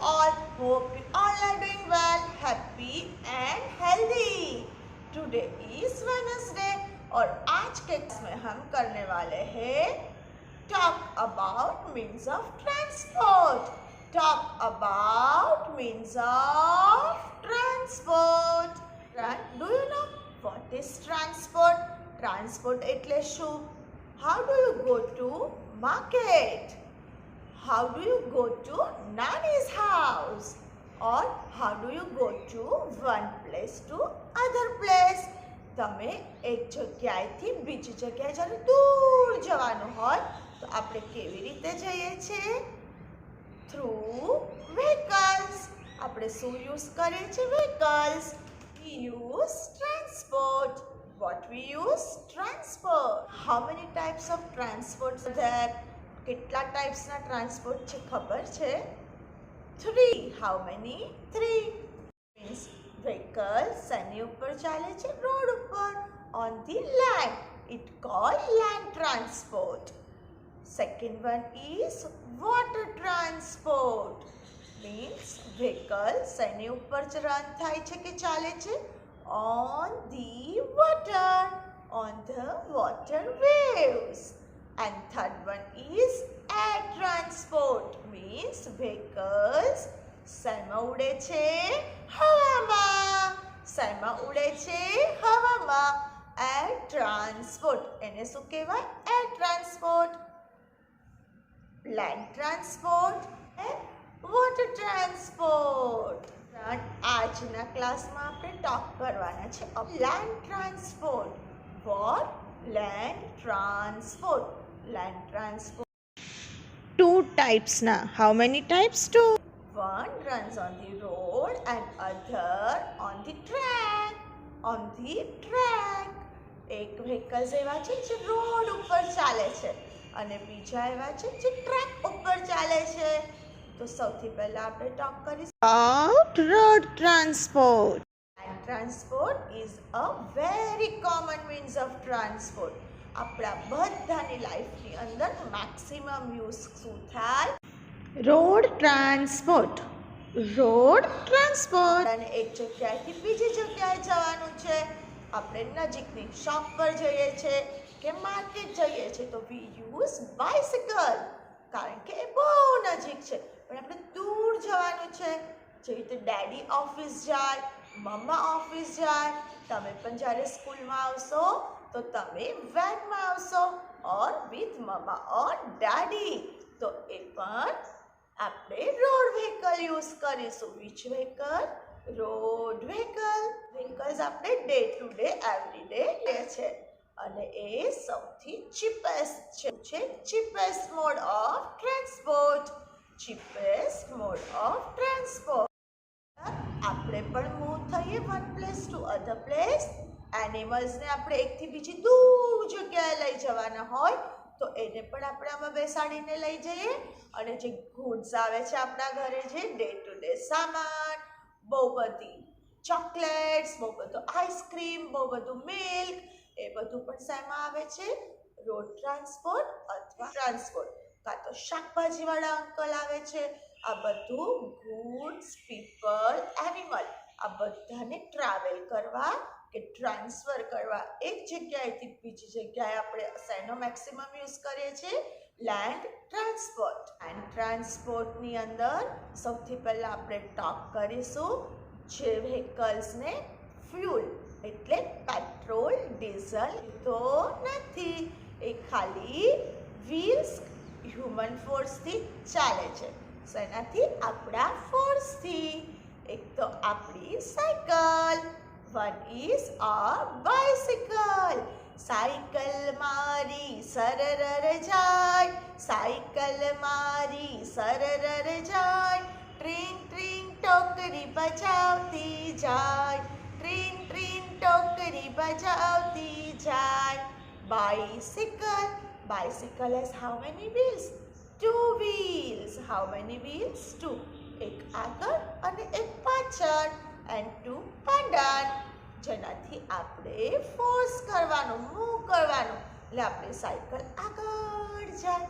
all. Hope you all are doing well, happy and healthy. Today is Wednesday और आज के class में हम करने वाले हैं talk about means of transport. Talk about means of transport. Do you know what is transport? Transport એટલે શું? How do you go to market? How do you go to Nani's house? Or how do you go to one place to other place? તમે એક જગ્યાએથી બીજી જગ્યાએ જ્યારે દૂર જવાનું હોય તો આપણે કેવી રીતે જઈએ છીએ? Through vehicles. આપણે શું યુઝ કરીએ છીએ? vehicles. We use transport. What we use? Transport. How many types of transports are there? કેટલા ટાઈપ્સના ટ્રાન્સપોર્ટ છે ખબર છે? 3. How many? 3 means vehicle શેની ઉપર ચાલે છે? રોડ ઉપર. On the land. It called land transport. Second one is water transport. Means vehicle શેની ઉપર રન થાય છે કે ચાલે છે? On the water. On the water waves. And third one is air transport. Means vehicles શેમાં ઉડે છે? હવામાં. શેમાં ઉડે છે? હવામાં. air transport. એને શું કહેવાય? air transport. land transport and water transport. આજના ક્લાસમાં આપણે ટોક કરવાના છે land transport. what? land transport. Land transport. 2 types now. How many types? 2. One runs on the road and other on the track. On the track. એક vehicles એવા છે જે road ઉપર ચાલે છે અને બીજા એવા છે જે ટ્રેક ઉપર ચાલે છે. તો સૌથી પહેલા આપણે ટોક કરીશું about road transport. Land transport is a very common means of transport. આપણા બધાની લાઈફની અંદર મેક્સિમમ યુઝ શું થાય? Road transport. રોડ ટ્રાન્સપોર્ટ અને એક જગ્યાએથી બીજી જગ્યાએ જવાનું છે. આપણે નજીકની શોપ પર જઈએ છે કે માર્કેટ જઈએ છે તો વી યુઝ બાઇસિકલ, કારણ કે એ બહુ નજીક છે. પણ આપણે દૂર જવાનું છે, જેવી રીતે ડેડી ઓફિસ જાય, મમ્મા ઓફિસ જાય. તમે પણ જ્યારે સ્કૂલમાં આવશો તો તમે વેનમાં આવશો or with mamma or daddy. તો એ પણ આપણે રોડ વ્હીકલ યુઝ કરીશું. Which vehicle? Road vehicle. Vehicles આપણે day to day every day લે છે અને એ સૌથી ચીપેસ્ટ છે. Cheapest mode of transport. Cheapest mode of transport. આપણે પણ મૂવ થઈએ one place to other place. એનિમલ્સને આપણે એકથી બીજી દૂર જગ્યાએ લઈ જવાના હોય તો એને પણ આપણે આમાં બેસાડીને લઈ જઈએ. અને જે ગુડ્સ આવે છે આપણા ઘરે, જે ડે ટુ ડે સામાન, બહુ બધી ચોકલેટ્સ, બહુ બધું આઈસ્ક્રીમ, બહુ બધું મિલ્ક, એ બધું પણ શેમાં આવે છે? રોડ ટ્રાન્સપોર્ટ અથવા ટ્રાન્સપોર્ટ. કાં તો શાકભાજીવાળા અંકલ આવે છે. આ બધું ગુડ્સ, પીપલ, એનિમલ, આ બધાને ટ્રાવેલ કરવા કે ટ્રાન્સફર કરવા એક જગ્યાએથી બીજી જગ્યાએ આપણે શેનો મેક્સિમમ યુઝ કરીએ છીએ? Land transport. લેન્ડ ટ્રાન્સપોર્ટની અંદર સૌથી પહેલાં આપણે ટોક કરીશું જે વ્હીકલ્સને ફ્યુલ એટલે પેટ્રોલ, ડીઝલ તો નથી. એ ખાલી વ્હીલ્સ, હ્યુમન ફોર્સથી ચાલે છે. શેનાથી? આપણા ફોર્સથી. એક તો આપણી cycle. One is a bicycle. Cycle મારી સરરર જાય, સાયકલ મારી સરરર જાય, ટ્રીન ટ્રીન ટોકરી બજાવતી જાય, ટ્રીન ટ્રીન ટોકરી બજાવતી જાય. Bicycle. Bicycle has how many wheels? 2 wheels. How many wheels? 2. એક આગળ અને એક પાછળ. and to pedal, જેનાથી આપણે ફોર્સ કરવાનું, મૂવ કરવાનું. એટલે આપણી સાયકલ આગળ જાય.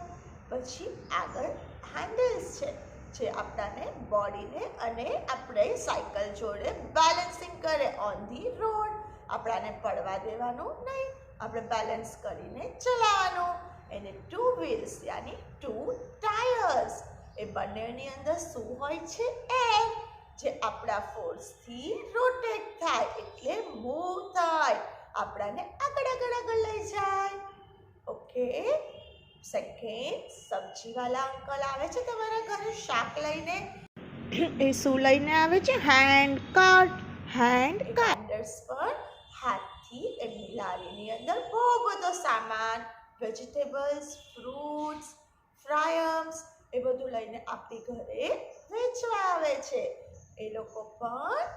પછી આગળ હેન્ડલ્સ છે. જે આપણાને બોડીને અને આપણે સાયકલ જોડે બેલેન્સિંગ કરે ઓન ધી રોડ. આપણાને પડવા દેવાનું નહીં, આપણે બેલેન્સ કરીને ચલાવવાનું. એને ટુ વ્હીલ્સ યાની ટુ ટાયર્સ. એ બંનેની અંદર શું હોય છે? એર, જે આપણા ફોર્સથી રોટેટ થાય એટલે મૂવ થાય, આપણાને આગળ આગળ આગળ લઈ જાય. ઓકે. સેકન્ડ, સબ્જીવાલા અંકલ આવે છે તમારા ઘરે શાક લઈને. એ શું લઈને આવે છે? Hand cart. હેન્ડ કાર્ટર્સ પર હાથથી એમની લારીની અંદર બહુ બધો સામાન, વેજીટેબલ્સ, ફ્રૂટ્સ, ફ્રાયમ્સ એ બધું લઈને આપણી ઘરે વેચવા આવે છે. એ લોકો પણ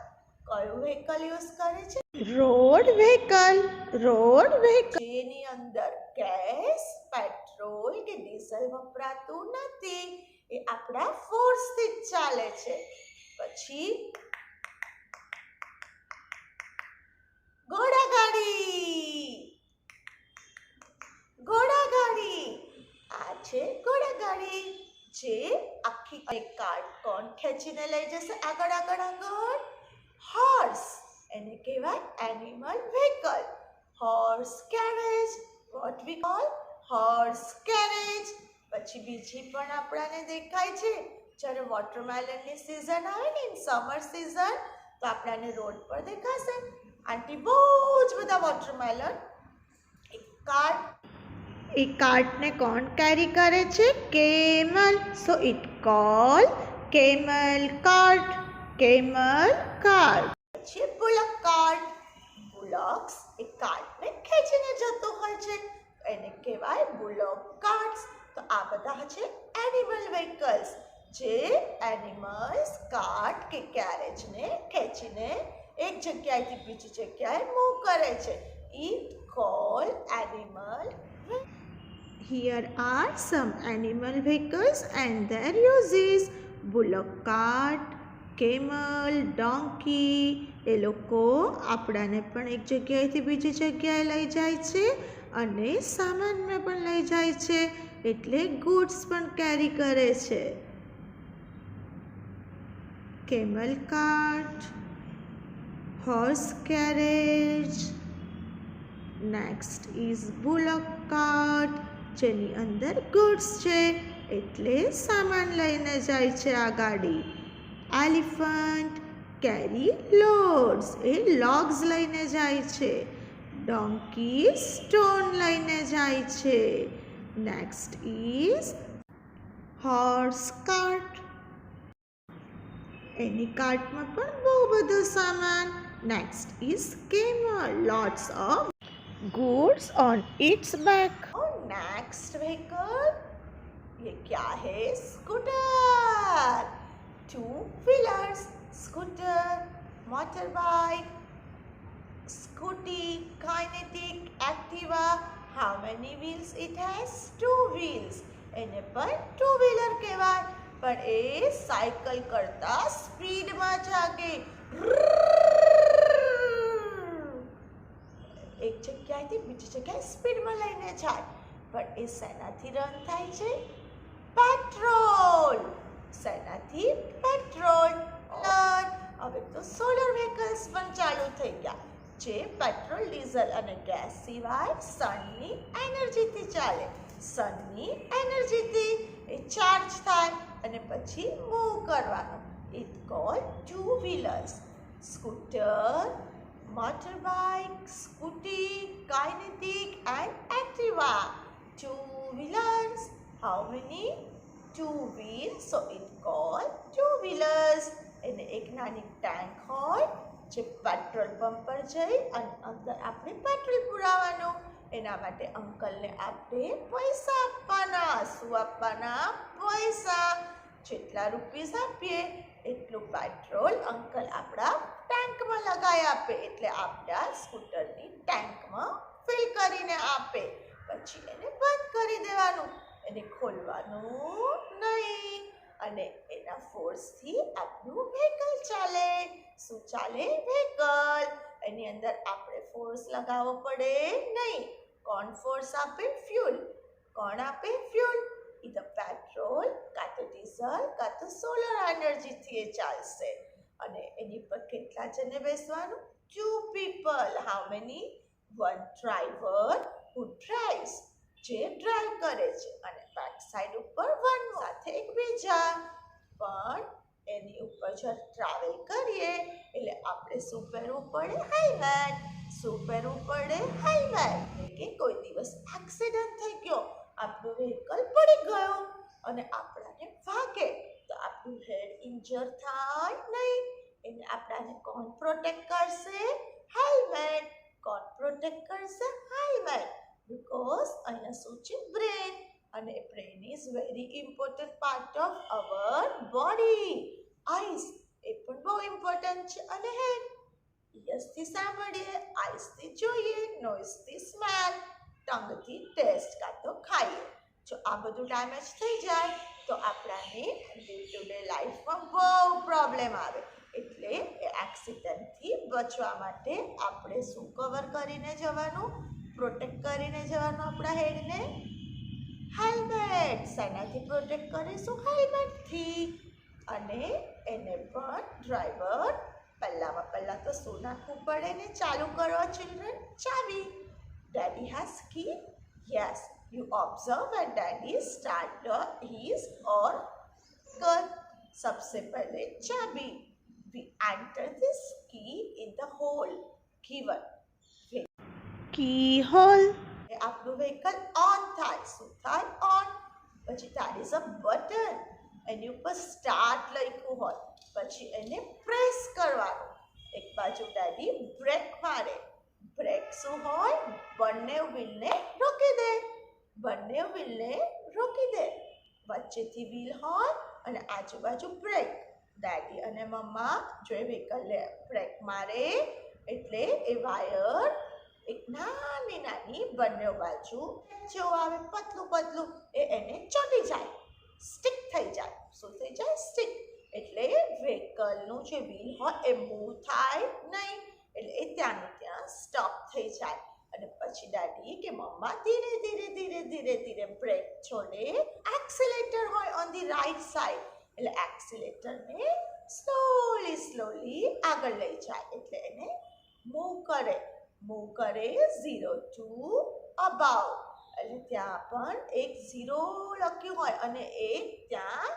કયું વ્હીકલ યુઝ કરે છે? Road vehicle. રોડ વ્હીકલ જેની અંદર ગેસ, પેટ્રોલ કે ડીઝલ વપરાતું નથી. એ આપણા ફોર્સથી જ ચાલે છે. પછી ઘોડાગાડી. ઘોડાગાડી આ છે ઘોડાગાડી, જે આખી એક કાર્ટ કોણ ખેંચીને લઈ જશે આગળ આગળ આગળ? હોર્સ. એને કહેવાય animal vehicle. Horse carriage. What we call? Horse carriage. પછી બીજી પણ આપણાને દેખાય છે જ્યારે વોટરમેલનની સિઝન આવે ને, ઇન સમર સિઝન, તો આપણાને રોડ પર દેખાશે આંટી બહુ જ બધા વોટરમેલન એક કાર્ટ. એ કાર્ટને કોણ કેરી કરે છે? Camel. So it call camel cart. Camel cart. પછી બુલક કાર્ટ. બુલોક્સ એ કાર્ટને ખેંચીને જતો હોય છે, એને કહેવાય બુલોક કાર્ટ્સ. તો આ બધા છે એનિમલ વ્હીકલ્સ, જે એનિમલ્સ કાર્ટ કે કેરેજને ખેંચીને એક જગ્યાએથી બીજી જગ્યાએ મૂવ કરે છે. It call animal. Here are some animal vehicles and their uses. Bullock cart, camel, donkey. એ લોકો આપણાને પણ એક જગ્યાએથી બીજી જગ્યાએ લઈ જાય છે અને સામાનને પણ લઈ જાય છે, એટલે ગુડ્સ પણ કેરી કરે છે. Camel cart, horse carriage. Next is બુલોક cart, જેની અંદર ગુડ્સ છે એટલે સામાન લઈને જાય છે આ ગાડી. એલિફન્ટ કેરી લોડ્સ, એ લોગ્સ લઈને જાય છે. ડોંકી સ્ટોન લઈને જાય છે. Next is horse cart. એની કાર્ટમાં પણ બહુ બધો સામાન. Next is camel, lots of goods on its back. और नेक्स्ट व्हीकल, ये क्या है? Scooter. Two wheelers. Scooter, motor bike, Scooty, Kinetic, Activa. How many wheels it has? Two wheels. એને પણ ટુ વ્હીલર કહેવાય, પણ એ સાયકલ કરતા સ્પીડમાં ચાલે. એક જગ્યાએથી બીજી જગ્યાએ સ્પીડમાં લઈને જાય, પણ એ શેનાથી રન થાય છે? પેટ્રોલ. શેનાથી? પેટ્રોલ. હવે તો સોલર વ્હીકલ્સ પણ ચાલુ થઈ ગયા, જે પેટ્રોલ, ડીઝલ અને ગેસ સિવાય સનની એનર્જીથી ચાલે. સનની એનર્જીથી એ ચાર્જ થાય અને પછી મૂવ કરવાનું. It call two wheelers. Scooter, motorbike, scooty, kinetic and Activa. Two wheelers. How many? Two wheels. So it called two wheelers. એને એક નાની ટેન્ક હોય જે પેટ્રોલ પંપ પર જઈ અને અંદર આપણે પેટ્રોલ પુરાવવાનું. એના માટે અંકલને આપણે પૈસા આપવાના. શું આપવાના? પૈસા. જેટલા રૂપીસ આપીએ એટલું પેટ્રોલ અંકલ આપણા ટેન્કમાં લગાવી આપે, એટલે આપણા સ્કૂટરની ટેન્કમાં ફિલ કરીને આપે. પછી એને બંધ કરી દેવાનું, એને ખોલવાનું નહીં, અને એના ફોર્સથી આપણું વ્હીકલ ચાલે. શું ચાલે? વ્હીકલ. એની અંદર આપણે ફોર્સ લગાવવો પડે નહીં. કોણ ફોર્સ આપે? ફ્યુલ. કોણ આપે? ફ્યુલ. either પેટ્રોલ કાં તો ડીઝલ કાં તો સોલર એનર્જીથી એ ચાલશે. અને એની પર કેટલા જણે બેસવાનું? 2 people. How many? One driver who drives, જે ડ્રાઈવ કરે છે, અને બેક સાઈડ ઉપર વન સાથે એક બીજા. પણ એની ઉપર જો ટ્રાવેલ કરીએ એટલે આપણે શું પહેરવું પડે? હેલ્મેટ. શું પહેરવું પડે? હેલ્મેટ. કે કોઈ દિવસ એક્સિડન્ટ થઈ ગયો, આપણું વ્હીકલ પડી ગયો અને આપણાને વાગે તો આપણું હેડ ઇન્જર થાય નહીં. એને આપણાને કોણ પ્રોટેક્ટ કરશે? હેલ્મેટ. કોણ પ્રોટેક્ટ કરશે? હેલ્મેટ. બીકોઝ અહીંયા શું છે? બ્રેન. અને brain is very important part of our body. Eyes એ પણ બહુ ઇમ્પોર્ટન્ટ છે. અને હેડ યસથી સાંભળીએ, આઈસથી જોઈએ, નોઈસથી સ્મેલ, ટંગથી ટેસ્ટ કાં તો ખાઈએ. જો આ બધું ડેમેજ થઈ જાય તો આપણાને ડે ટુ ડે લાઈફમાં બહુ પ્રોબ્લેમ આવે. એટલે એક્સિડન્ટથી બચવા માટે આપણે શું કવર કરીને જવાનું? પ્રોટેક્ટ કરીને જવાનું આપણા હેડને? હેલ્મેટ. શેનાથી પ્રોટેક્ટ કરીશું? હેલ્મેટથી. અને એને પણ ડ્રાઈવર પહેલાં તો શું નાખવું પડે ને ચાલુ કરવા? ચિલ્ડ્રન, ચાવી. Daddy has key? Yes. You observe when Daddy start his or her. सबसे पहले चाबी. We enter this key in the hole given. Key hole. આપણું વ્હીકલ ઓન થાય. શું થાય? ઓન. પછી there is a button. એની ઉપર સ્ટાર્ટ લખ્યું હોય. પછી એને પ્રેસ કરવાનું. એક બાજુ ડેડી બ્રેક મારે. બ્રેક શું હોય? બંને વ્હીલને રોકી દે. બંને વ્હીલને રોકી દે. વચ્ચેથી વ્હીલ હોય અને આજુબાજુ બ્રેક. ડેડી અને મમ્મા જો એ વ્હીકલને બ્રેક મારે એટલે એ વાયર એક નાની નાની બંને બાજુ જો આવે પતલું એને ચોંટી જાય, સ્ટિક થઈ જાય. શું થઈ જાય? સ્ટિક. એટલે વ્હીકલનું જે વ્હીલ હોય એ મૂવ થાય નહીં. એટલે એ ત્યાંનું ત્યાં સ્ટોપ થઈ જાય. અને પછી દાદી કે મમ્મા ધીરે બ્રેક છોડે. એક્સિલેટર હોય ઓન ધી રાઈટ સાઈડ. એટલે એક્સિલેટરને સ્લોલી આગળ લઈ જાય. એટલે એને મૂવ કરે 0 to above. એટલે ત્યાં પણ એક 0 લખ્યું હોય અને એક ત્યાં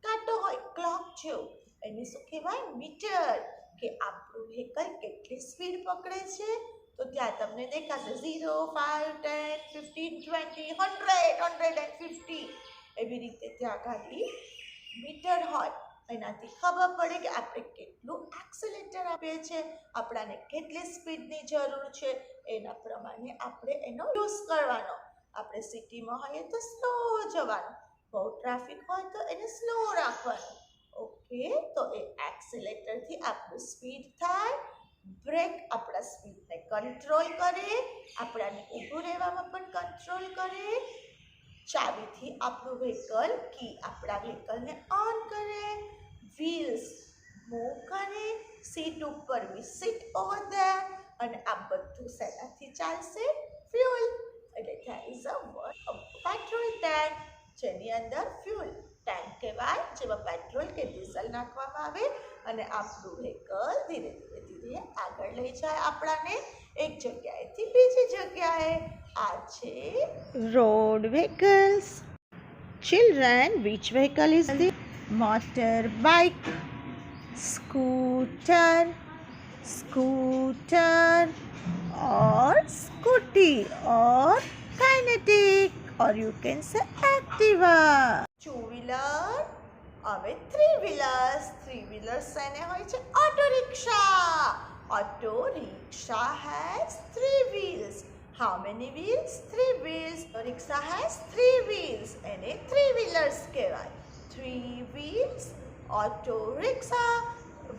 કાંટો હોય ક્લોક જેવું. એને શું કહેવાય? મીટર. કે આપણું વ્હીકલ કેટલી સ્પીડ પકડે છે તો ત્યાં તમને દેખાશે 0, 5, 10, 15, 20, 100, 150. એવી રીતે ત્યાં ગાડી મીટર હોય. એનાથી ખબર પડે કે આપણે કેટલું એક્સિલેટર આપીએ છીએ, આપણાને કેટલી સ્પીડની જરૂર છે. એના પ્રમાણે આપણે એનો યુઝ કરવાનો. આપણે સિટીમાં હોઈએ તો સ્લો જવાનું, બહુ ટ્રાફિક હોય તો એને સ્લો રાખવાનું. ઓકે, તો એ એક્સિલેટરથી આપણું સ્પીડ થાય. બ્રેક આપણા સ્પીડને કંટ્રોલ કરે, આપણાને ઊભું રહેવામાં પણ કંટ્રોલ કરે. ચાવીથી આપણું વ્હીકલ કી આપણા વ્હીકલને ઓન કરે. વ્હીલ્સ મૂવ કરે. સીટ ઉપર વી સીટ ઓવર ધેર. અને આ બધું શેનાથી ચાલશે? ફ્યુઅલ. એટલે there is a petrol tank, જેની અંદર ફ્યુઅલ ટેન્ક કહેવાય, જેમાં પેટ્રોલ કે ડીઝલ નાખવામાં આવે અને આપણું વ્હીકલ ધીરે ધીરે આગળ લઈ જાય આપણાને એક જગ્યાએથી બીજી જગ્યાએ. આ છે road vehicles. Children, which vehicle is this? Motorbike, scooter, or scooty, or kinetic, or you can say Activa. Two-wheeler. હવે three-wheelers. Three-wheelers એને હોય છે auto rickshaw. Auto rickshaw has 3 wheels. How many wheels? 3 wheels. Auto rickshaw has 3 wheels. એને 3-wheelers કહેવાય. 3 wheels auto rickshaw.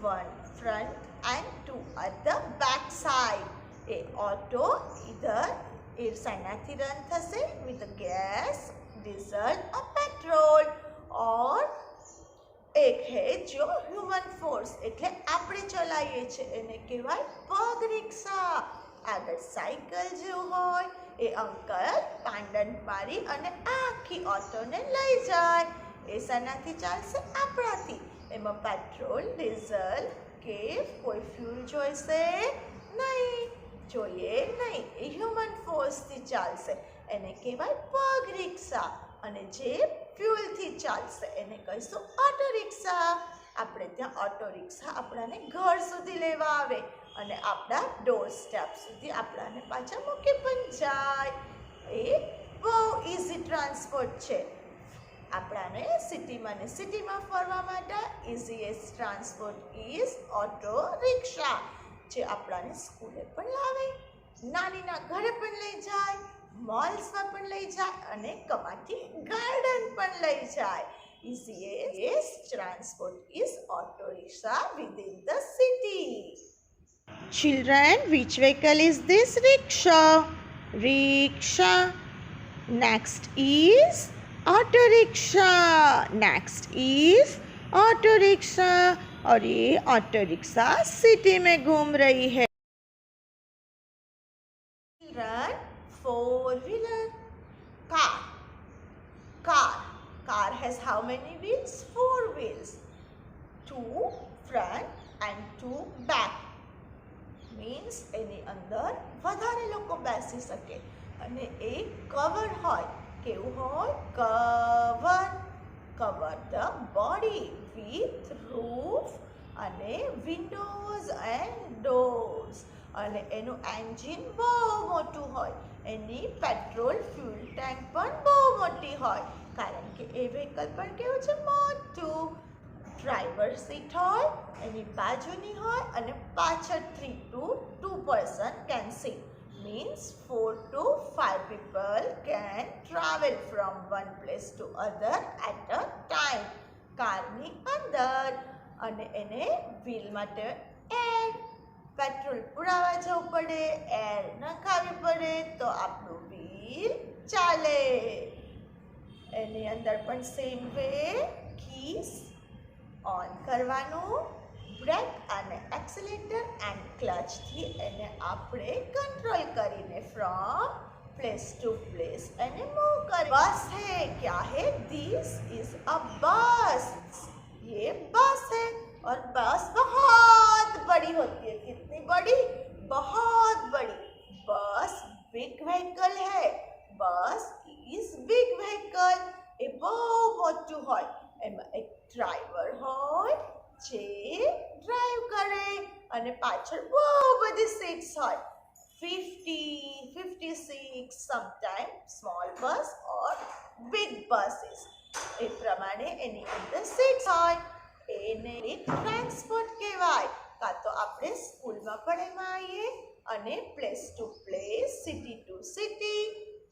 1 front and 2 at the back side. A auto either એ શેનાથી run થશે? with gas, diesel or petrol. or એક હે જો human force, એટલે આપણે ચલાવીએ છીએ એને કહેવાય પગ રિક્ષા. આગળ સાયકલ જેવું હોય, એ અંકલ પાંડન મારી અને આખી ઓટોને લઈ જાય. એ શાનાથી ચાલશે? આપણાથી. એમાં પેટ્રોલ, ડીઝલ કે કોઈ ફ્યુલ જોઈશે નહીં, જોઈએ નહીં. એ હ્યુમન ફોર્સથી ચાલશે. એને કહેવાય પગ રિક્ષા. અને જે ફ્યુલથી ચાલશે એને કહીશું ઓટો રિક્ષા. આપણે ત્યાં ઓટો રિક્ષા આપણાને ઘર સુધી લેવા આવે અને આપણા ડોર સ્ટેપ સુધી આપણાને પાછા મૂકી પણ જાય. એ બહુ ઇઝી ટ્રાન્સપોર્ટ છે. આપણાને સિટીમાં ને સિટીમાં ફરવા માટે easiest transport is auto rickshaw, જે આપણાને સ્કૂલે પણ લાવે, નાનીના ઘરે પણ લઈ જાય, મોલ્સમાં પણ લઈ જાય અને કમાટી ગાર્ડન પણ લઈ જાય. Easiest transport is auto rickshaw within the city. Children, which vehicle is this? Rickshaw. Rickshaw. Next is auto rickshaw. Next is auto rickshaw. और ये ऑटो रिक्शा सिटी में घूम रही है. Children, four wheeler. Car. Car. Car has how many wheels? Four wheels. Two front and two back. Means એની અંદર વધારે લોકો બેસી શકે અને એક કવર હોય. કેવું હોય? Cover. Cover the body with roof અને વિન્ડોઝ એન્ડ ડોર્સ. અને એનું એન્જિન બહુ મોટું હોય. એની પેટ્રોલ ફ્યુલ ટેન્ક પણ બહુ મોટી હોય, કારણ કે એ વ્હીકલ પણ કેવું છે? મોટું. ડ્રાઈવર સીટ હોય, એની બાજુની હોય અને પાછળ 3 to 2 person can sit. Means 4 to 5 people can travel from one place to other at a time. કારની અંદર. અને એને વ્હીલ માટે એર, પેટ્રોલ પુરાવા જવું પડે, એર નખાવી પડે તો આપણું વ્હીલ ચાલે. એની અંદર પણ સેમ વે કીઝ ઓન કરવાનું, બ્રેક અને એક્સિલેટર એન્ડ ક્લચથી એને આપણે કંટ્રોલ કરીને ફ્રોમ प्लेस टू प्लेस એને મૂવ કરે. बस है. क्या है? दिस इज अ बस. ये बस है और बस बहुत बड़ी होती है. कितनी बड़ी? बहुत बड़ी. बस बिग व्हीकल है. बस इज बिग व्हीकल. એ બહુ મોટું હોય. એમાં એક ડ્રાઈવર હોય જે ડ્રાઈવ કરે અને પાછળ બહુ બધી સીટ્સ હોય. 50, 56, sometimes small bus or big buses. એ પ્રમાણે એની અંદર સીટ્સ હોય. એને ટ્રાન્સપોર્ટ કહેવાય. કાં તો આપણે સ્કૂલમાં પણ એમાં આવીએ અને place to place, city to city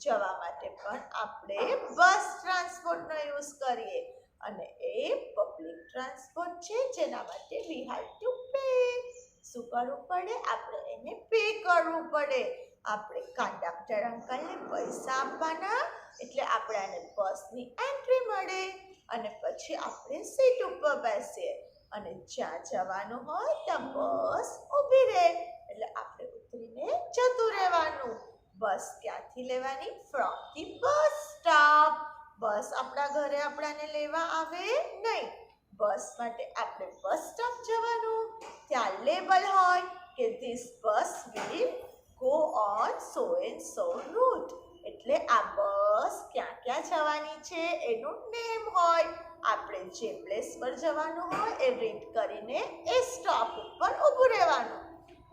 જવા માટે પણ આપણે બસ ટ્રાન્સપોર્ટનો યુઝ કરીએ. અને એ પબ્લિક ટ્રાન્સપોર્ટ છે જેના માટે વી હેવ ટુ પે. શું કરવું પડે? આપણે એને પે કરવું પડે. આપણે કંડક્ટર અંકલને પૈસા આપવાના, એટલે આપણાને બસની એન્ટ્રી મળે અને પછી આપણે સીટ ઉપર બેસીએ અને જ્યાં જવાનું હોય ત્યાં બસ ઊભી રહે, એટલે આપણે ઉતરીને જતું રહેવાનું. બસ ક્યાંથી લેવાની? From the bus stop. Bus આપણા ઘરે આપણાને લેવા આવે નહીં. બસ માટે આપણે બસ સ્ટોપ જવાનું. ત્યાં લેબલ હોય કે this bus will go on so and so route. એટલે આ બસ ક્યાં ક્યાં જવાની છે એનું નેમ હોય. આપણે જે પ્લેસ પર જવાનું હોય એ રીડ કરીને એ સ્ટોપ ઉપર ઊભું રહેવાનું,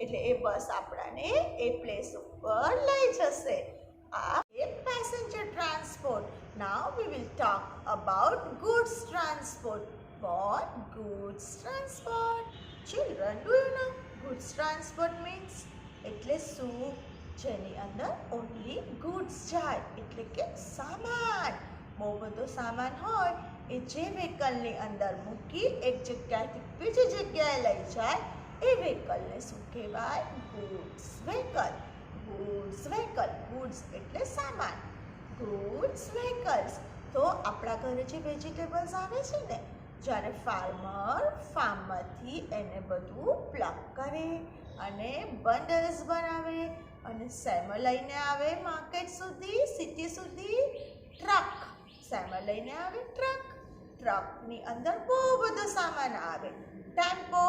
એટલે એ બસ આપણાને એ પ્લેસ ઉપર લઈ જશે. આ એ passenger transport. Now we will talk about goods transport. What? Goods transport. Children, do you know goods transport means? એટલે શું? જેની અંદર ઓનલી ગુડ્સ જાય, એટલે કે સામાન. બહુ બધો સામાન હોય એ જે વ્હીકલની અંદર મૂકી એક જગ્યાએથી બીજી જગ્યાએ લઈ જાય એ વ્હીકલને શું કહેવાય? Goods vehicle. Goods vehicle. Goods એટલે સામાન. Goods vehicles. તો આપણા ઘરે જે વેજીટેબલ્સ આવે છે ને, જ્યારે ફાર્મર ફાર્મમાંથી એને બધું પ્લક કરે અને બંડલ્સ બનાવે અને શેમાં લઈને આવે માર્કેટ સુધી, સિટી સુધી? ટ્રક. શેમાં લઈને આવે? ટ્રક. ટ્રકની અંદર બહુ બધો સામાન આવે. ટેમ્પો,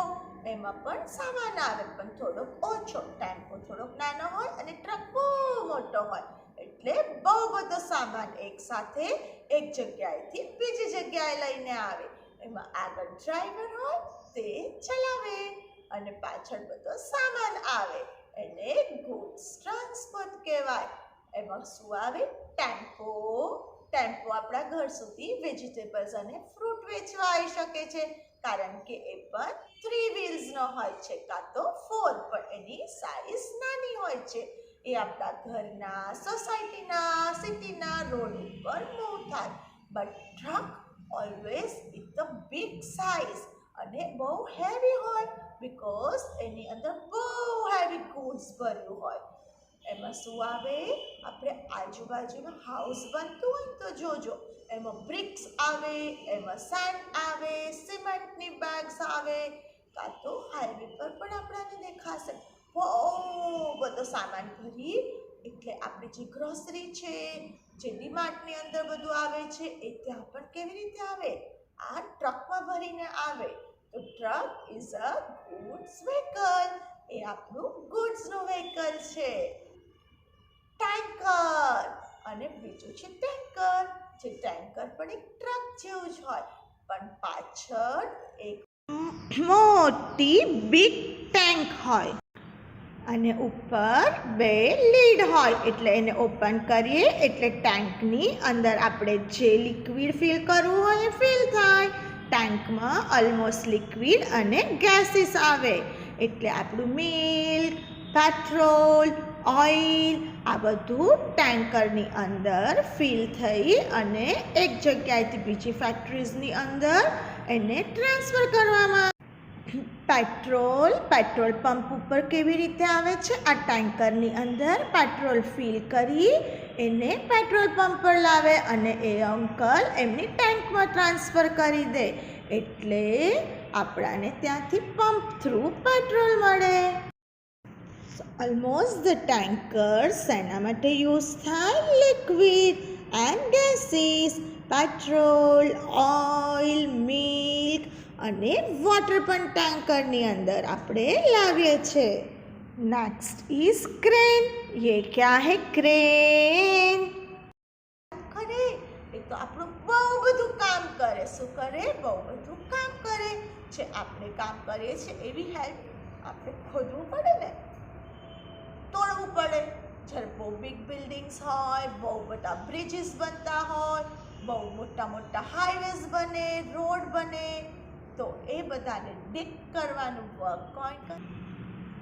એમાં પણ સામાન આવે પણ થોડોક ઓછો. ટેમ્પો થોડોક નાનો હોય અને ટ્રક બહુ મોટો હોય, એટલે બહુ બધો સામાન એક સાથે એક જગ્યાએથી બીજી જગ્યાએ લઈને આવે. એમાં આગળ ડ્રાઈવર હોય, તે ચલાવે અને પાછળ બધો સામાન આવે. એને ગુડ્સ ટ્રાન્સપોર્ટ કહેવાય. એમાં શું આવે? ટેમ્પો. ટેમ્પો આપણા ઘર સુધી વેજીટેબલ્સ અને ફ્રૂટ વેચવા આવી શકે છે, કારણ કે એ પણ 3 વ્હીલ્સનો હોય છે, કાં તો 4, પણ એની સાઇઝ નાની હોય છે. એ આપણા ઘરના, સોસાયટીના, સિટીના રોડ ઉપર મૂવ થાય. But truck always is the big size અને બહુ હેવી હોય, બીકોઝ એની અંદર બહુ હેવી ગુડ્સ ભર્યું હોય. એમાં શું આવે? આપણે આજુબાજુમાં હાઉસ બનતું હોય તો જોજો, એમાં બ્રિક્સ આવે, એમાં સેન્ડ આવે, સિમેન્ટની બેગ્સ આવે, કાં તો હાઈવે પર પણ આપણને દેખાશે બહુ બધો સામાન ભરી. એટલે આપણી જે ગ્રોસરી છે, જે ડીમાર્ટની અંદર બધું આવે છે, એ ત્યાં પણ કેવી રીતે આવે? આ ટ્રકમાં ભરીને આવે. તો truck is a goods vehicle. એ આપણું ગુડ્સનું વ્હીકલ છે. ટેન્કર અને બીજું છે ટેન્કર. જે ટેન્કર પણ એક ટ્રક જેવું જ હોય, પણ પાછળ એક મોટી બિગ ટેન્ક હોય અને ઉપર 2 લીડ હોય. એટલે એને ઓપન કરીએ એટલે ટેન્કની અંદર આપણે જે લિક્વિડ ફિલ કરવું હોય એ ફિલ થાય. ટેન્કમાં ઓલમોસ્ટ લિક્વિડ અને ગેસીસ આવે, એટલે આપણું મિલ્ક, પેટ્રોલ, ઓઇલ આ બધું ટેન્કરની અંદર ફિલ થઈ અને એક જગ્યાએથી બીજી ફેક્ટરીઝની અંદર એને ટ્રાન્સફર કરવામાં. પેટ્રોલ પંપ ઉપર કેવી રીતે આવે છે? આ ટેન્કરની અંદર પેટ્રોલ ફિલ કરી એને પેટ્રોલ પંપ પર લાવે અને એ અંકલ એમની ટેન્કમાં ટ્રાન્સફર કરી દે, એટલે આપણાને ત્યાંથી પંપ થ્રુ પેટ્રોલ મળે. ઓલમોસ્ટ ધ ટેન્કર્સ શેના માટે યુઝ થાય? Liquid and gases, petrol, oil, milk અને વોટર પણ ટેન્કરની અંદર આપણે લાવીએ છીએ. Next is crane. ये क्या है? क्रेन. કરે એ તો આપણું બહુ બધું કામ કરે. શું કરે? બહુ બધું કામ કરે છે. આપણે કામ કરીએ છીએ એવી હેલ્પ આપણે ખોદવું પડે ને, તોડવું પડે. જ્યારે બહુ બિગ બિલ્ડિંગ્સ હોય, બહુ બધા બ્રિજીસ બનતા હોય, બહુ મોટા મોટા હાઈવેઝ બને, રોડ બને, તો એ બધાને ડિગ કરવાનું વર્ક કોણ કરે?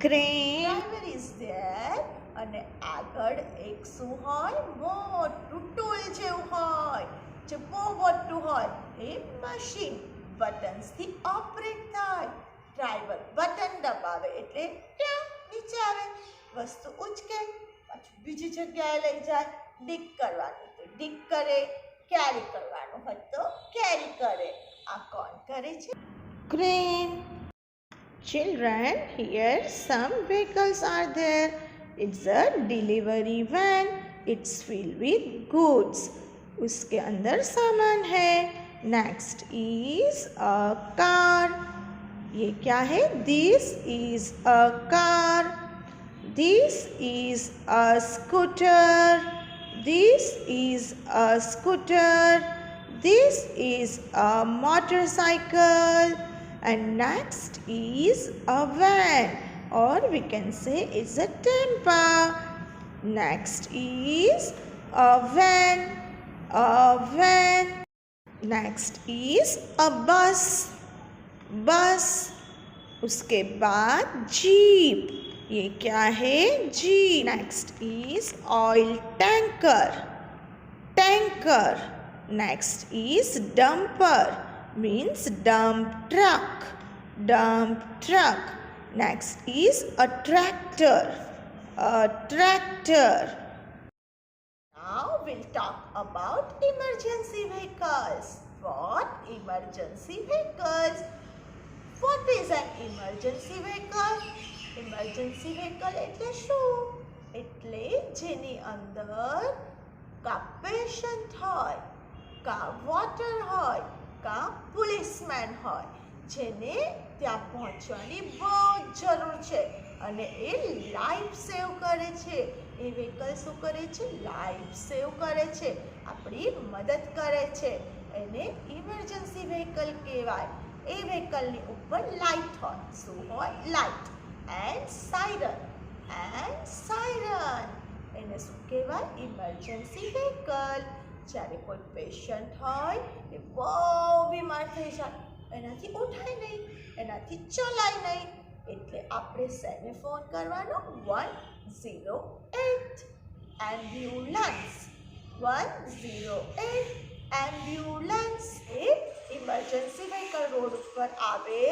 ક્રેન. ડ્રાઈવર ઇઝ ધેર અને આગળ એક શું હોય? મોટું ટૂલ જેવું હોય, જે બહુ મોટું હોય. એ મશીન બટન્સથી ઓપરેટ થાય. ડ્રાઈવર બટન દબાવે એટલે ત્યાં નીચે આવે, વસ્તુ ઉચકે, પાછું બીજી જગ્યાએ લઈ જાય. ડિગ કરવાનું તો ડિગ કરે, કેરી કરવાનું હોય તો કેરી કરે. આ કોણ કરે છે? Crane. Children, here some vehicles are there. It's a delivery van. It's filled with goods. उसके अंदर सामान है. Next is a car. ये क्या है? This is a car. This is a scooter. This is a scooter. This is a motorcycle. And next is a van, or we can say it's a temper. Next is a van. Next is a bus. उसके बाद jeep. ये क्या है? Jeep. Next is oil tanker. Next is dumper, means dump truck. Next is a tractor. Now we'll talk about emergency vehicles. What? Emergency vehicles. What is an emergency vehicle? Emergency vehicle એટલે શું? એટલે જેની અંદર કા patient હોય, કા water હોય, કા પોલીસમેન હોય, જેને ત્યાં પહોંચવાની બહુ જરૂર છે અને એ લાઈફ સેવ કરે છે. એ વ્હીકલ શું કરે છે? લાઈફ સેવ કરે છે, આપણી મદદ કરે છે. એને ઇમરજન્સી વ્હીકલ કહેવાય. એ વ્હીકલની ઉપર લાઇટ હોય. શું હોય? લાઇટ. And siren. એને શું કહેવાય? Emergency vehicle. જ્યારે કોઈ પેશન્ટ હોય, એ બહુ બીમાર થઈ જાય, એનાથી ઉઠાય નહીં, એનાથી ચલાય નહીં, એટલે આપણે શેને ફોન કરવાનો? 108. એમ્બ્યુલન્સ. 108 એમ્બ્યુલન્સ. એ ઇમરજન્સી વ્હીકલ રોડ ઉપર આવે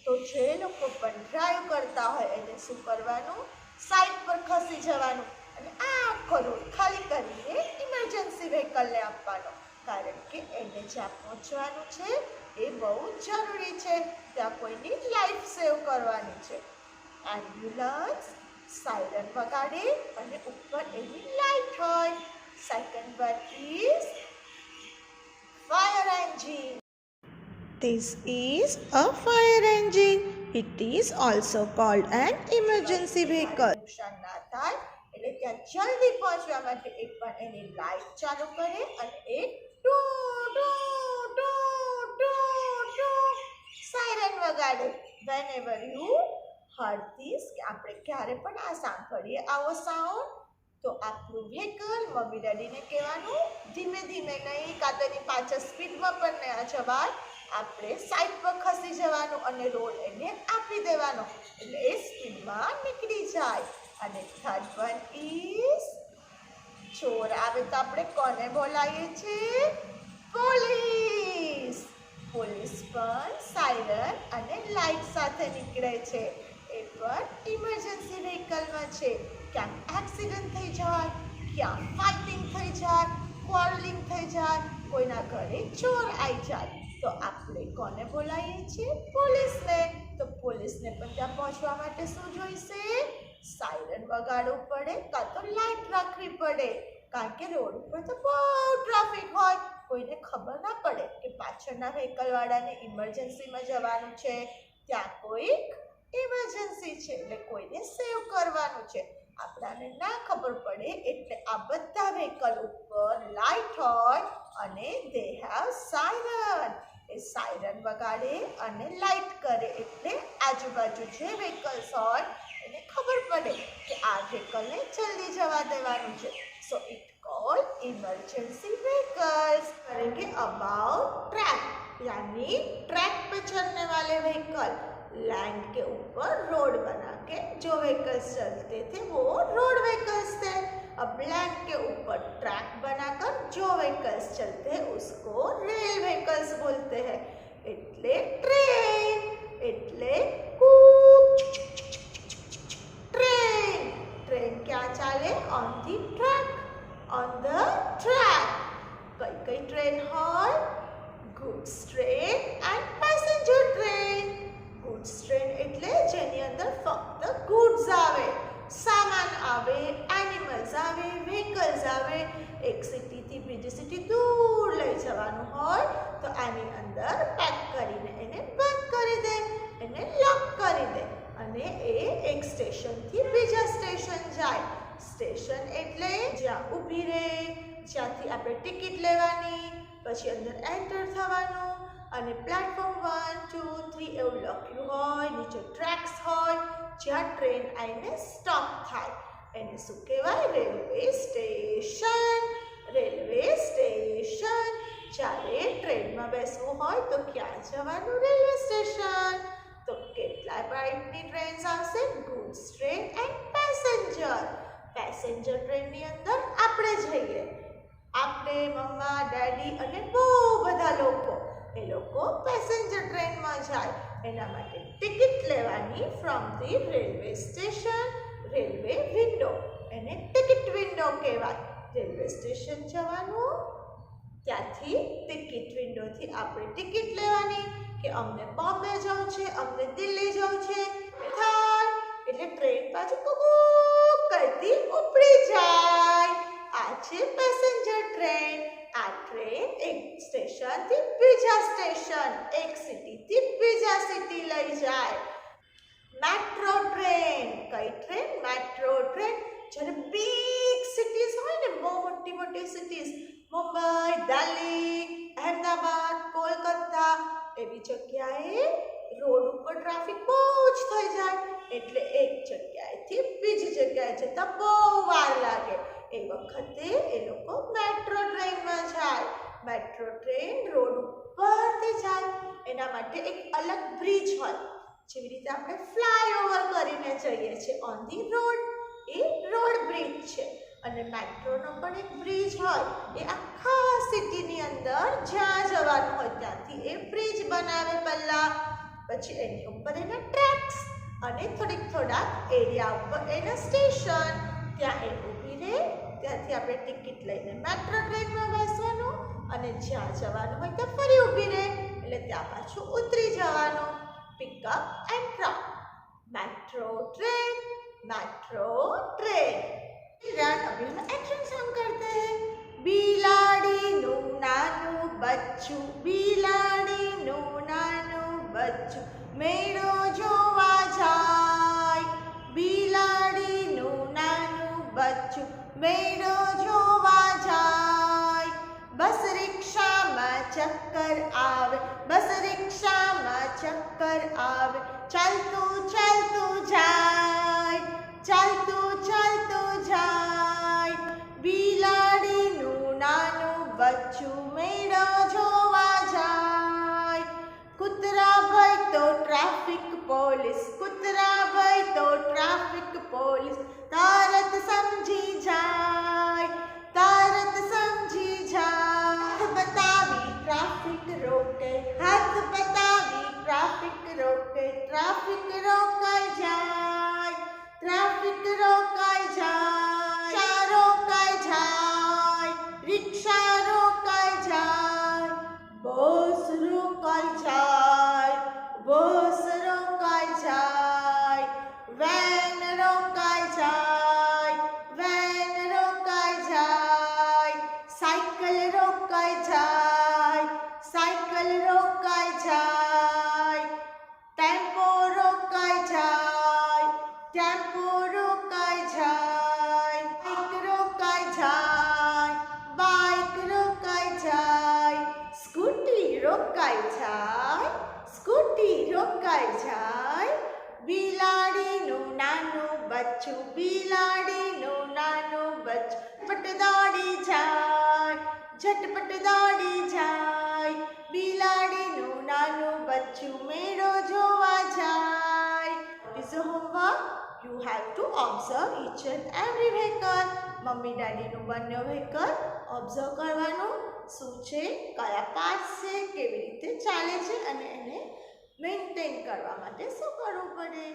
તો જે લોકો પણ ડ્રાઈવ કરતા હોય એને શું કરવાનું? સાઈડ પર ખસી જવાનું અને આખો રોડ ખાલી કરીને ઇમરજન્સી વ્હીકલને આપવાનો. કારણ કે એને જ્યાં પહોંચવાનું છે એ બહુ જરૂરી છે, ત્યાં કોઈની લાઈફ સેવ કરવાની છે. એમ્બ્યુલન્સ સાયરન વગાડે અને ઉપર એની લાઈટ હોય. Second one is fire engine. This is a fire engine. It is also called an emergency vehicle. નુકસાન ના થાય એટલે ત્યાં જલ્દી પહોંચવા માટે એ પણ એની લાઈટ ચાલુ કરે અને એક સાયરન વગાડે. whenever you heard this, કે આપણે ક્યારે પણ આ સાંભળીએ આવો સાઉન્ડ તો આપણું વ્હીકલ મમ્મી ડેડીને કહેવાનું ધીમે ધીમે નહીં, કાં તો એની પાછળ સ્પીડમાં પણ નહીં જવાય, આપણે સાઈડ પર ખસી જવાનું અને રોડ એને આપી દેવાનો એટલે એ સ્પીડમાં નીકળી જાય. અને થર્ડ વન ઇઝ ચોર આવે તો આપણે કોને બોલાવીએ છીએ? પોલીસ. પોલીસ પણ સાયરન અને લાઇટ સાથે નીકળે છે. એ પણ ઇમરજન્સી વ્હીકલમાં છે. ક્યાંક એક્સિડન્ટ થઈ જાય, ક્યાંક ફાઇટિંગ થઈ જાય, ક્વારલિંગ થઈ જાય, કોઈના ઘરે ચોર આવી જાય તો આપણે કોને બોલાવીએ છીએ? પોલીસને. તો પોલીસને પણ ત્યાં પહોંચવા માટે શું જોઈશે? સાયરન વગાડવું પડે કાં તો લાઇટ રાખવી પડે. કારણ કે રોડ ઉપર તો બહુ ટ્રાફિક હોય, કોઈને ખબર ના પડે કે પાછળના વ્હીકલવાળાને ઇમરજન્સીમાં જવાનું છે, ત્યાં કોઈક ઇમરજન્સી છે એટલે કોઈને સેવ કરવાનું છે. આપણાને ના ખબર પડે એટલે આ બધા વ્હીકલ ઉપર લાઇટ હોય અને they have siren. A siren વગાડે અને લાઇટ કરે એટલે આજુબાજુ જે વ્હીકલ્સ હોય એને ખબર પડે કે આ વ્હીકલને જલ્દી જવા દેવાનું છે. So it call emergency vehicles. करेंगे अबाउट ट्रैक, यानी ट्रैक पे चलने वाले व्हीकल. लैंड के ऊपर रोड बना के जो व्हीकल्स चलते थे वो रोड व्हीकल्स थे. अब लैंड के ऊपर ट्रैक बनाकर जो व्हीकल्स चलते हैं उसको रेल व्हीकल्स बोलते हैं. એટલે ટ્રેન, એટલે ટ્રેન. ટ્રેન ક્યાં ચાલે? On the track. On the track. કઈ ટ્રેન હોય? Goods train and passenger train. Goods train એટલે જેની અંદર ફક્ત ગુડ્સ આવે, સામાન આવે, એનિમલ્સ આવે, વ્હીકલ્સ આવે. એક સિટીથી બીજી સિટી દૂર લઈ જવાનું હોય તો આની અંદર પેક કરીને એને બંધ કરી દે, એને લોક કરી દે અને એ એક સ્ટેશનથી બીજા સ્ટેશન જાય. સ્ટેશન એટલે જ્યાં ઊભી રહે, જ્યાંથી આપણે ટિકિટ લેવાની, પછી અંદર એન્ટર થવાનું અને પ્લેટફોર્મ 1, 2, 3 એવું લખ્યું હોય, નીચે ટ્રેક્સ હોય જ્યાં ટ્રેન આવીને સ્ટોપ થાય. એને શું કહેવાય? Railway station. Railway station. જ્યારે ટ્રેનમાં બેસવું હોય તો ક્યાં જવાનું? Railway station. તો કેટલા ટાઈપની ટ્રેન્સ આવશે? Goods train and passenger. Passenger ટ્રેનની અંદર આપણે જઈએ, આપણે મમ્મા ડેડી અને બહુ બધા લોકો, એ લોકો પેસેન્જર ટ્રેનમાં જાય. એના માટે ટિકિટ લેવાની from the railway station. Railway window, એને ટિકિટ વિન્ડો કહેવાય. રેલવે સ્ટેશન જવાનું, ત્યાંથી ટિકિટ વિન્ડોથી આપણે ટિકિટ લેવાની કે અમને બોમ્બે જવું છે, અમને દિલ્હી જવું છે. થાય એટલે ટ્રેન પાછું કરતી ઊભી સ્ટેશનથી બીજા સ્ટેશન, એક સિટીથી બીજા સિટી લઈ જાય. મેટ્રો ટ્રેન, કઈ ટ્રેન? Metro train. જ્યારે બિગ સિટીઝ હોય ને, બહુ મોટી મોટી સિટીઝ, મુંબઈ, દિલ્હી, અહેમદાબાદ, કોલકાતા, એવી જગ્યાએ રોડ ઉપર ટ્રાફિક બહુ જ થઈ જાય, એટલે એક જગ્યાએથી બીજી જગ્યાએ જતા બહુ વાર લાગે. એ વખતે એ લોકો મેટ્રો ટ્રેનમાં જાય. મેટ્રો ટ્રેન રોડ ઉપરથી જાય, એના માટે એક અલગ બ્રિજ હોય. જેવી રીતે આપણે ફ્લાયઓવર કરીને જઈએ છીએ on the road, A road bridge છે. અને મેટ્રોનો પણ એક બ્રિજ હોય, એ આખા સિટીની અંદર જ્યાં જવાનું હોય ત્યાંથી એ બ્રિજ બનાવે પહેલા, પછી એની ઉપર એના ટ્રેક્સ અને થોડાક એરિયા ઉપર એના સ્ટેશન, ત્યાં એ ઊભી રહે. ત્યાંથી આપણે ટિકિટ લઈને મેટ્રો ટ્રેનમાં બેસવાનું અને જ્યાં જવાનું હોય ત્યાં ફરી ઊભી રહે, એટલે ત્યાં પાછું ઉતરી જવાનું. Pickup and drop. Metro train, metro train. अभी हम एक्शन सॉन्ग करते हैं. बिलाड़ीનું નાનું બચ્ચું, બિલાડીનું નાનું બચ્ચું મેળો જોવા જાય. બિલાડીનું નાનું બચ્ચું મેળો જોવા જાય. બસ રિક્ષામાં ચક્કર આવે, બસ રિક્ષામાં ચક્કર આવે. ચાલતું ચાલતું જાય, ચાલતું ચાલતું જાય. બિલાડીનું નાનું બચ્ચું મેળો જોવા જાય. કૂતરા ભાઈ તો ટ્રાફિક પોલીસ, કૂતરા ભાઈ તો ટ્રાફિક પોલીસ તરત સમજી જાય, તરત સમજી જાય. હાથ બતાવી ટ્રાફિક રોકે, હાથ બતાવી ટ્રાફિક રોકે. ટ્રાફિક રોકાઈ જાય, ટ્રાફિક રોકાઈ જાય. રિક્ષા રોકાઈ જાય, રિક્ષા રોકાઈ જાય. બસ રોકાઈ જાય, બસ રોકાઈ જાય. વેન રોકાઈ જાય, વેન રોકાઈ જાય. સાયકલ રોકાઈ જાય, સાયકલ રોકાઈ જાય. ટેમ્પો રોકાઈ જાય, ટેમ્પો રોકાઈ જાય. બાઇક રોકાઈ જાય, બાઇક રોકાઈ જાય. સ્કૂટી રોકાઈ જાય, સ્કૂટી રોકાઈ જાય. બિલાડીનું નાનું બચ્ચું, બિલાડીનું નાનું બચ્ચું ઝટપટ દોડી જાય, ઝટપટ દોડી જાય. બિલાડીનું નાનું બચ્ચું મેળો જોવા જાય. This is homework. You have to observe each and every vehicle. Mummy ડેડીનું બંને વ્હીકલ ઓબ્ઝર્વ કરવાનું, શું છે, કયા પાર્ટ્સ છે, કેવી રીતે ચાલે છે અને એને મેન્ટેન કરવા માટે શું કરવું પડે.